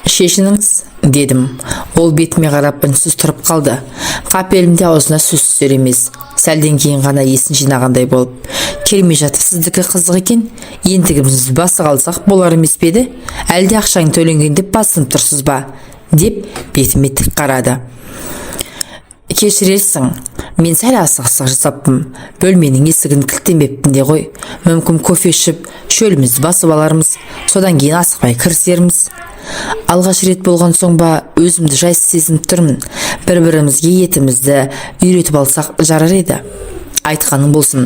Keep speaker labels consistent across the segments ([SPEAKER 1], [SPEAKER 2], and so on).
[SPEAKER 1] Шешініңіз, дедім. Ол бетіме қарап үнсіз тұрып қалды. Қапелімде аузына сөз түсер емес. Сәлден кейін ғана есін жинағандай болып. Келмей жатып сіздікі қызық екен. Ендігіміз басы қалсақ болар емес пе еді? Әлде ақшаң төленген деп басынып тұрсыз ба? Деп бетіме тік қарады. Кешірерсің, мен сәл асығыстық жасаппын. Бөлменің есігін кілттемеппін де ғой. Мүмкін кофе ішіп, шөлімізді басып алармыз, содан кейін асықпай кірісерміз. Алғаш рет болған соң ба, өзімді жайсыз сезініп тұрмын. Бір-бірімізге етімізді үйретіп алсақ жарар еді. Айтқаның болсын.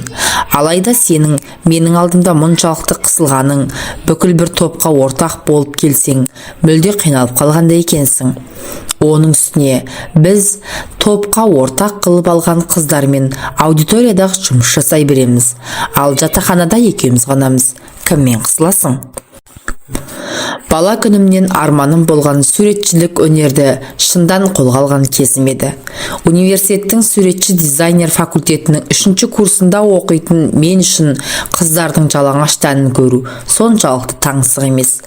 [SPEAKER 1] Алайда сенің менің алдымда мұншалықты қысылғаның, бүкіл бір топқа ортақ болып келсең, мүлде қиналып қалғандай екенсің. Оның үстіне біз топқа ортақ қылып алған қыздармен аудиториядағы жұмыс жасай береміз. Ал жатақханада екеуміз ғанамыз. Кіммен қысыласың? Бала күнімнен арманым болған суретшілік өнерді шындан қолға алған кезім еді. Университеттің суретші дизайнер факультетінің 3-ші курсында оқитын мен үшін қыздардың жалаңаш тәнін көру соншалықты таңсық емес.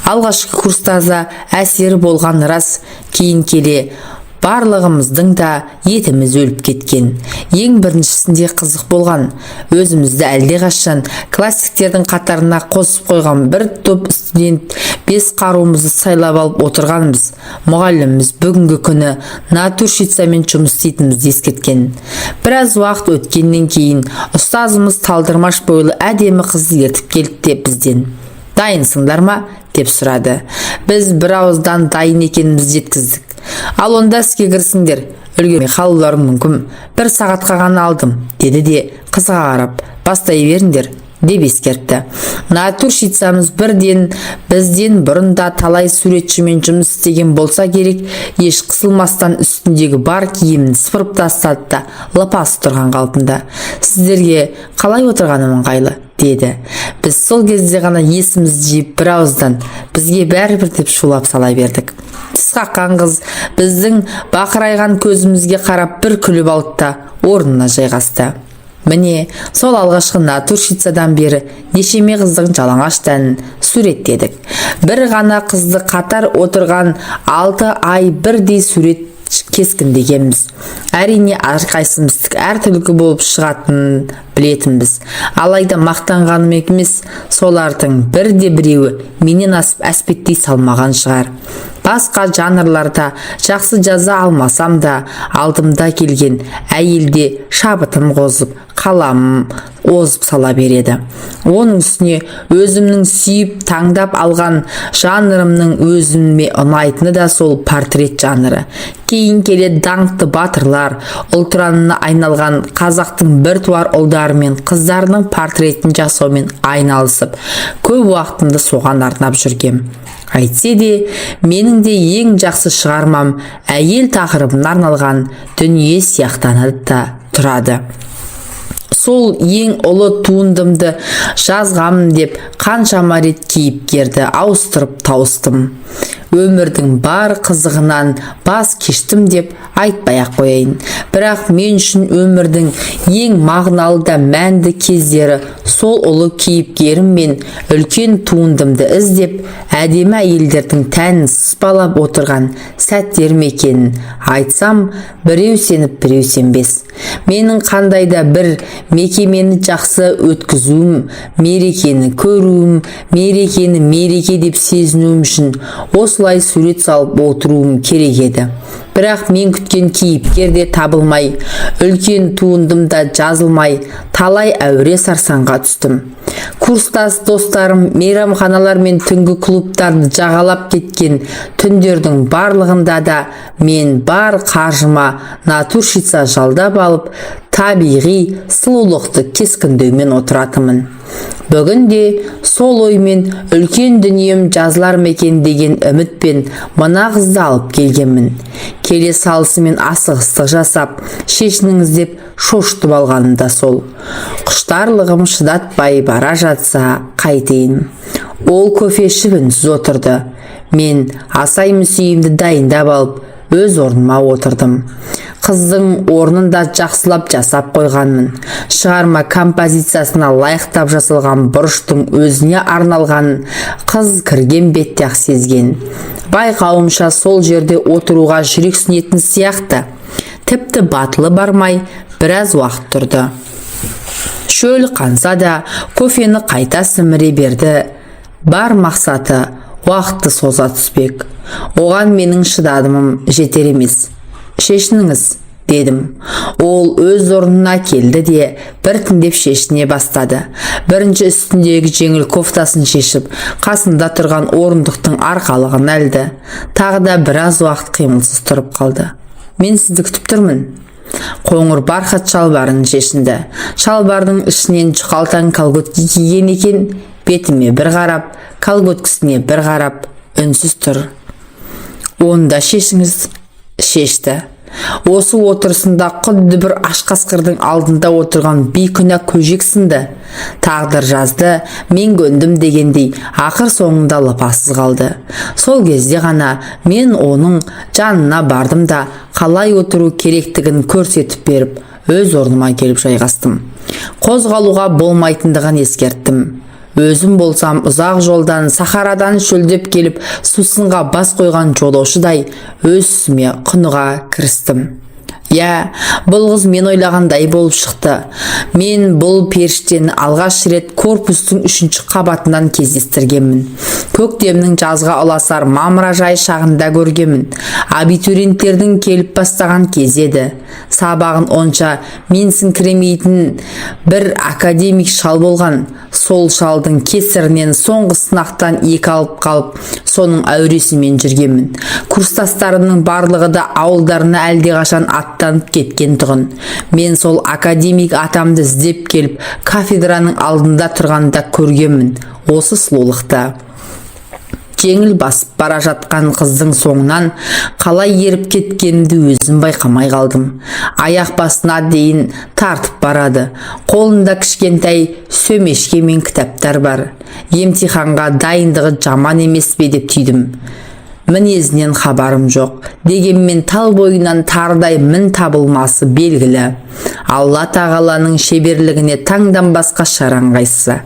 [SPEAKER 1] Алғашқы курстарда әсері болған рас, кейін келе барлығымыздың да етіміз өліп кеткен. Ең біріншісінде қызық болған. Өзімізді әлдеқашан классиктердің қатарына қосып қойған бір топ студент 5 қаруымызды сайлап алып отырғанбыз. Мұғаліміміз бүгінгі күні натурщицамен жұмыс істейтінімізді ескерткен. Біраз уақыт өткеннен кейін ұстазымыз талдырмаш бойлы әдемі қызды ертіп келді де бізден. Дайынсыңдар ма? Деп сұрады. Біз бір ауыздан дайын екенімізді жеткіздік. Ал онда іске кірісіңдер, үлгермей қалуларың мүмкін. 1 сағатқа ғана алдым, деді де қызға қарап, бастай беріңдер, деп ескертті. Натурщицамыз бізден бұрында талай суретшімен жұмыс істеген болса керек, еш қысылмастан үстіндегі бар киімін сыпырып тастады да лыпасы тұрған қалпында. Сіздерге қалай отырғаным ыңғайлы? Деді. Біз сол кезде ғана есімізді жиып бір ауыздан, бізге бәрібір деп шулап сала бердік. Тіс қаққан қыз біздің бақырайған көзімізге қарап бір күліп алды да орнына жайғасты. Міне, сол алғашқы натурщицадан бері нешеме қыздың жалаңаш тәнін суреттедік. Бір ғана қызды қатар отырған 6 ай бірдей сурет кескіндегенбіз. Әрине әрқайсымыздық әртүрлі болып шығатынын білетінбіз. Алайда мақтанғаным емес, солардың бірде-біреуі менен асып әспеттей салмаған шығар. Басқа жанрларда жақсы жаза алмасам да, алдымда келген әйелде шабытым қозып, қаламым озып сала береді. Оның үстіне өзімнің сүйіп таңдап алған жанрымның өзіме ұнайтыны да сол портрет жанры. Кейін келе даңқты батырлар, ұлтыранына айналған қазақтың біртуар ұлдары мен қыздарының портретін жасаумен айналысып, көп уақытымды соған арнап жүргем. Әйтсе де, менің де ең жақсы шығармам әйел тақырыбына арналған дүние сияқтанады да тұрады. Сол ең ұлы туындымды жазғамын деп қаншама рет кейіпкерді ауыстырып тауыстым. Өмірдің бар қызығынан бас кештім деп айтпай-ақ қояйын. Бірақ мен үшін өмірдің ең мағыналы да мәнді кездері сол ұлы кейіпкерім мен үлкен туындымды іздеп, әдемі әйелдердің тәнін сыспалап отырған сәттерім екенін айтсам, біреу сеніп, біреу сенбес. Менің қандайда бір мекемені жақсы өткізуім, мерекені көруім, мерекені мереке деп сезінуім үшін осылай сурет салып отыруым керек еді. Бірақ мен күткен кейіпкер де табылмай, үлкен туындымда жазылмай, талай әуре сарсаңға түстім. Курстас достарым мейрамханалар мен түнгі клубтарды жағалап кеткен түндердің барлығында да мен бар қаржыма натурщица жалдап алып, табиғи сұлулықты кескіндеумен отыратымын. Бүгінде сол оймен үлкен дүнием жазылар мекен деген үмітпен мына қызды алып келгенмін. Келе салысымен асығыстық жасап, шешініңіз деп шошытып алғаным да сол. Құштарлығым шыдатпай бара жатса қайтейін. Ол кофе ішіп үнсіз отырды. Мен асай мүсейімді дайындап алып, өз орныма отырдым. Қыздың орнында жақсылап жасап қойғанмын. Шығарма композициясына лайықтап жасалған бұрыштың өзіне арналған қыз кірген бетте-ақ сезген. Байқауымша сол жерде отыруға жүрексінетін сияқты. Тіпті батылы бармай біраз уақыт тұрды. Шөл қанса да кофені қайта сіміре берді. Бар мақсаты уақытты соза түспек. Оған менің шыдадымым жетер емес. Шешініңіз, дедім. Ол өз орнына келді де біртіндеп шешіне бастады. Бірінші үстіндегі жеңіл кофтасын шешіп, қасында тұрған орындықтың арқалығын әлді. Тағы да біраз уақыт қимылсыз тұрып қалды. Мен сізді күтіп тұрмын. Қоңыр бархат шалбарын шешінді. Шалбардың ішінен жұқалтаң колготки киген екен. Бетіме бір қарап, колготкісіне бір қарап, үнсіз тұр. Оны да шешіңіз. Шешті. Осы отырысында құдды бір аш қасқырдың алдында отырған бейкүнә көжек сынды. Тағдыр жазды, мен көндім дегендей ақыр соңында лыпасыз қалды. Сол кезде ғана мен оның жанына бардым да қалай отыру керектігін көрсетіп беріп, өз орныма келіп жайғастым. Қозғалуға болмайтындығын ескерттім. Өзім болсам ұзақ жолдан, сахарадан шөлдеп келіп, сусынға бас қойған жолаушыдай өз ісіме құныға кірістім. Я, бұл қыз мен ойлағандай болып шықты. Мен бұл періштені алғаш рет корпустың 3-ші қабатынан кездестіргенмін. Көктемнің жазға ұласар мамыражай шағында көргенмін. Абитуриенттердің келіп бастаған кез еді. Сабағын онша менсінкіремейтін бір академик шал болған. Сол шалдың кесірінен соңғы сынақтан 2 алып қалып, соның әуресімен жүргенмін. Курстастарымның барлығы да ауылдарына әлдеқашан аттанып кеткен тұғын. Мен сол академик атамды іздеп келіп, кафедраның алдында тұрғанда көргенмін. Осы сұлулықта. Жеңіл басып бара жатқан қыздың соңынан қалай еріп кеткенімді өзім байқамай қалдым. Аяқ басына дейін тартып барады. Қолында кішкентай сөмешке мен кітаптар бар. Емтиханға дайындығы жаман емес пе деп түйдім. Мінезінен хабарым жоқ. Дегенмен тал бойынан тарыдай мін табылмасы белгілі. Алла тағаланың шеберлігіне таңдан басқа шараң қайсы.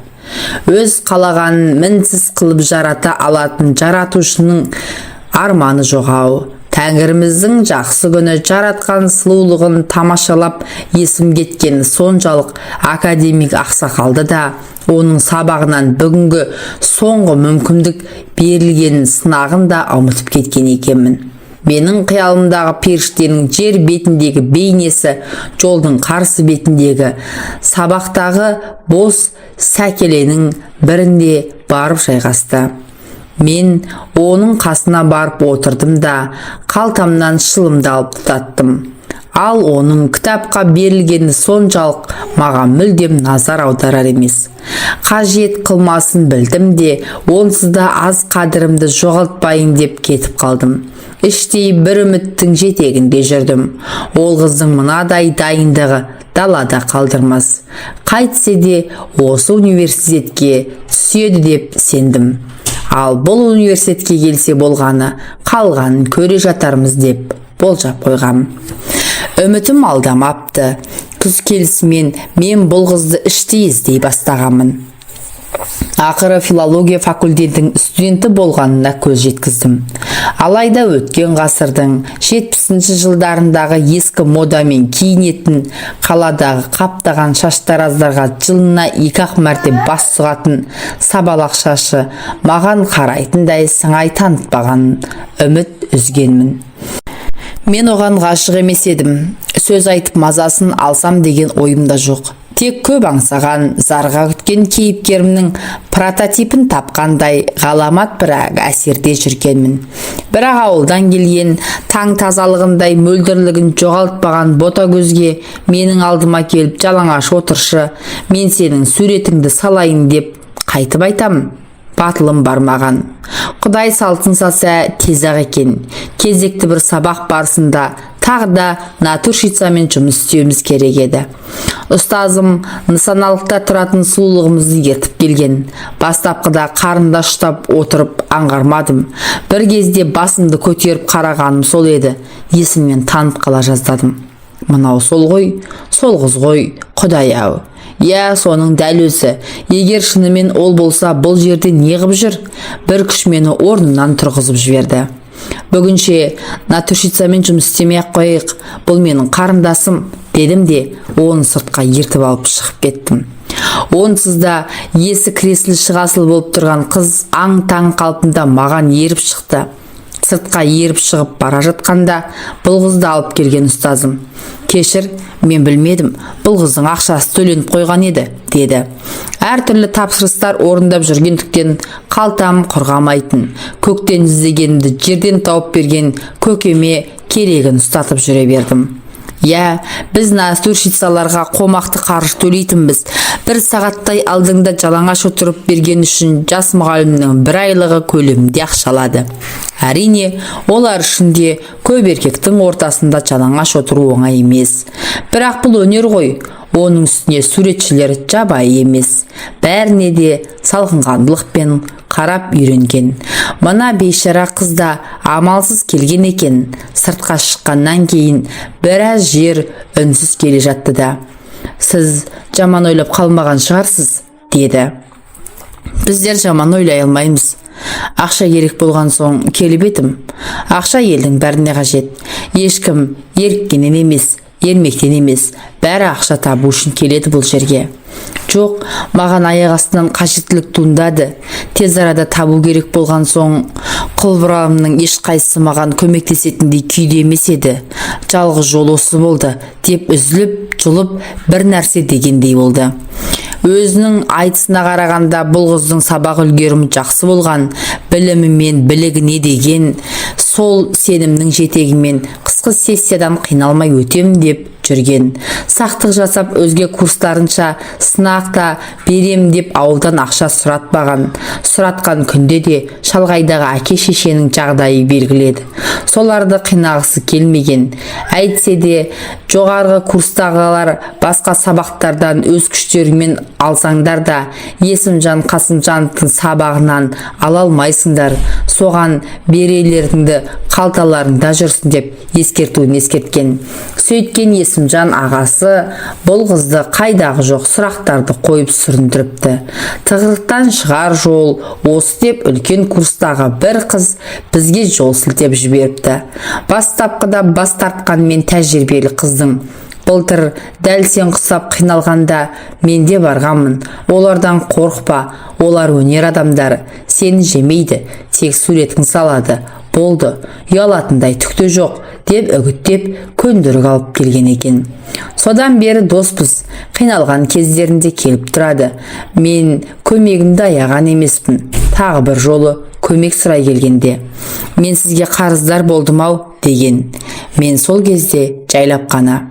[SPEAKER 1] Өз қалағанын мінсіз қылып жарата алатын жаратушының арманы жоғау. Тәңіріміздің жақсы күні жаратқан сұлулығын тамашалап есім кеткен соншалық академик ақсақалды да оның сабағынан бүгінгі соңғы мүмкіндік берілген сынағын да ұмытып кеткен екенмін. Менің қиялымдағы періштенің жер бетіндегі бейнесі жолдың қарсы бетіндегі сабақтағы бос сәкеленің бірінде барып жайғасты. Мен оның қасына барып отырдым да қалтамнан шылымды алып тұтаттым. Ал оның кітапқа берілгені соншалық маған мүлдем назар аударар емес. Қажет қылмасын білдім де, онсыз да аз қадірімді жоғалтпайын деп кетіп қалдым. Іштей бір үміттің жетегінде жүрдім. Ол қыздың мынадай дайындығы далада қалдырмас. Қайтсе де осы университетке түседі деп сендім. Ал бұл университетке келсе болғаны, қалғанын көре жатармыз деп болжап қойғам. Үмітім алдамапты. Күз келісімен мен бұл қызды іштей іздей бастағамын. Ақыры филология факультетінің студенті болғанына көз жеткіздім. Алайда өткен ғасырдың 70-ші жылдарындағы ескі модамен киінетін, қаладағы қаптаған шаштараздарға жылына 2-ақ мәрте бас сұғатын сабалақ шашы маған қарайтындай сыңай танытпаған, үміт үзгенмін. Мен оған ғашық емес едім. Сөз айтып мазасын алсам деген ойымда жоқ. Тек көп аңсаған, зарға күткен кейіпкерімнің прототипін тапқандай ғаламат бірақ әсерде жүргенмін. Бірақ ауылдан келген таң тазалығындай мөлдірлігін жоғалтпаған бота көзге менің алдыма келіп жалаңаш отыршы, мен сенің суретіңді салайын деп қайтып айтам. Батылым бармаған. Құдай салтын салса тез-ақ екен. Кезекті бір сабақ барысында тағы да натурщицамен жұмыс істеуіміз керек еді. Ұстазым нысаналықта тұратын сұлулығымызды ертіп келген. Бастапқыда қарында ұштап отырып аңғармадым. Бір кезде басымды көтеріп қарағаным сол еді. Есімнен танып қала жаздадым. Мынау сол ғой, сол қыз ғой, Құдай ау. Я соның дәл өзі. Егер шынымен ол болса, бұл жерде не қып жүр? Бір күш мені орнынан тұрғызып жіберді. Бүгінше натурщицамен жұмыс істемей-ақ қояйық, бұл менің қарындасым, дедім де оны сыртқа ертіп алып шығып кеттім. Онсыз да есі креслі шығасыл болып тұрған қыз аң-таң қалпында маған еріп шықты. Сыртқа еріп шығып бара жатқанда бұл қызды алып келген ұстазым: кешір, мен білмедім, бұл қыздың ақшасы төленіп қойған еді, деді. Әртүрлі тапсырыстар орындап жүргендіктен қалтам құрғамайтын. Көктен іздегенді жерден тауып берген көкеме керегін ұстатып жүре бердім. Я, біз натурщицаларға қомақты қаржы төлейтінбіз. Бір сағаттай алдыңда жалаңаш отырып берген үшін жас мұғалімнің бір айлығы көлемінде ақша алады. Әрине, олар үшін де көп еркектің ортасында жалаңаш отыру оңай емес. Бірақ бұл өнер ғой. Оның үстіне суретшілер жабайы емес. Бәріне де салқынқандылықпен қарап үйренген. Мына бейшара қызда амалсыз келген екен. Сыртқа шыққаннан кейін біраз жер үнсіз келе жатты да: сіз жаман ойлап қалмаған шығарсыз, деді. Біздер жаман ойлай алмаймыз. Ақша керек болған соң келіп едім. Ақша елдің бәріне қажет. Ешкім еріккенен емес, ермектен емес, бәрі ақша табу үшін келеді бұл жерге. Жоқ, маған аяқ астынан қажеттілік туындады. Тез арада табу керек болған соң құлбырамның ешқайсысы маған көмектесетіндей күйде емес еді. Жалғыз жол осы болды, деп үзіліп, жұлып бір нәрсе дегендей болды. Өзінің айтысына қарағанда бұл қыздың сабақ үлгерімі жақсы болған, білімі мен білігіне деген сол сенімнің жетегімен қысқы сессиядан қиналмай өтем деп жүрген. Сақтық жасап өзге курстарынша сынақта берем деп ауылдан ақша сұратпаған. Сұратқан күнде де шалғайдағы әке шешенің жағдайы белгіледі. Соларды қинағысы келмеген. Әйтсе де жоғарғы курстағылар басқа сабақтардан өз күштерімен алсаңдар да Есімжан Қасымжановтың сабағынан ала алмайсыңдар. Соған берелеріңді қалталарыңда жүрсін деп ескертуін ескерткен. Сөйткен Есімжан ағасы бұл қызды қайдағы жоқ сұрақтарды қойып сүріндіріпті. Тығырықтан шығар жол осы деп үлкен курстағы бір қыз бізге жол сілтеп жіберіпті. Бастапқыда бас тартқанмен тәжірибелі қыздың: былтыр дәл сен құсап қиналғанда мен де барғанмын. Олардан қорықпа, олар өнер адамдары, сені жемейді, тек суретің салады. Болды, ұялатындай түкте жоқ, деп үгіттеп көндіріп алып келген екен. Содан бері доспыз, қиналған кездерінде келіп тұрады. Мен көмегімді аяған емеспін. Тағы бір жолы көмек сұрай келгенде: мен сізге қарыздар болдым-ау, деген. Мен сол кезде жайлап қана: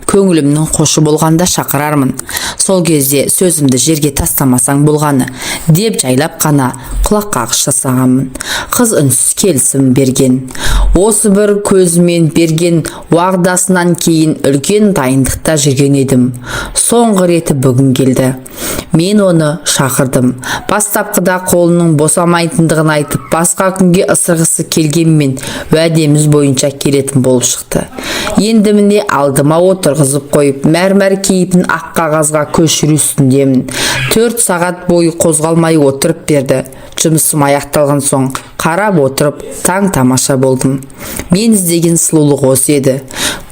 [SPEAKER 1] көңілімнің қошы болғанда шақырармын. Сол кезде сөзімді жерге тастамасаң болғаны, деп жайлап қана құлақ қағыс жасағанмын. Қыз үнсіз келісім берген. Осы бір көзімен берген уағдасынан кейін үлкен дайындықта жүрген едім. Соңғы реті бүгін келді. Мен оны шақырдым. Бастапқыда қолының босамайтындығын айтып, басқа күнге ысырғысы келгенмен уәдеміз бойынша келетін болып шықты. Енді міне алдыма отырғызып қойып, мәрмәр кейпін ақ қағазға көшіру үстіндемін. 4 сағат бойы қозғалмай отырып берді. Жұмысым аяқталған соң қарап отырып таң тамаша болдым. Мен іздеген сұлулық осы еді.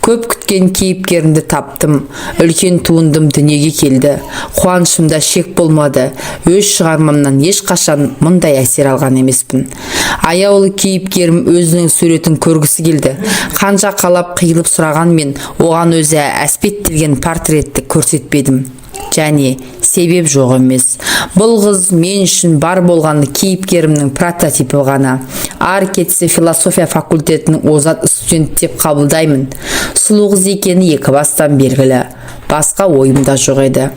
[SPEAKER 1] Көп күткен кейіпкерімді таптым. Үлкен туындым дүниеге келді. Қуанышымда шек болмады. Өз шығармамнан ешқашан мұндай әсер алған емеспін. Аяулы кейіпкерім өзінің суретін көргісі келді. Қанша қалап қиылып сұрағанмен оған өзі әспеттелген портретті көрсетпедім. Және себеп жоқ емес. Бұл қыз мен үшін бар болғаны кейіпкерімнің прототипі ғана. Ар кетсе философия факультетінің озат студент деп қабылдаймын. Сұлу қыз екені екі бастан белгілі. Басқа ойымда жоқ еді.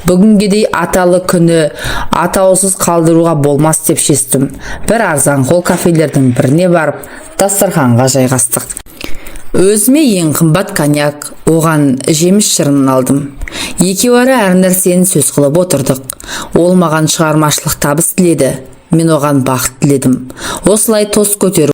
[SPEAKER 1] Бүгінгедей аталы күні атаусыз қалдыруға болмас деп шештім. Бір арзанқол кафелердің біріне барып дастарханға жайғастық. Өзіме ең қымбат коньяк, оған жеміс шырынын алдым. Екеуара әр нәрсені сөз қылып отырдық. Ол маған шығармашылық табыс тіледі. Мен оған бақыт тіледім. Осылай тос көтеріп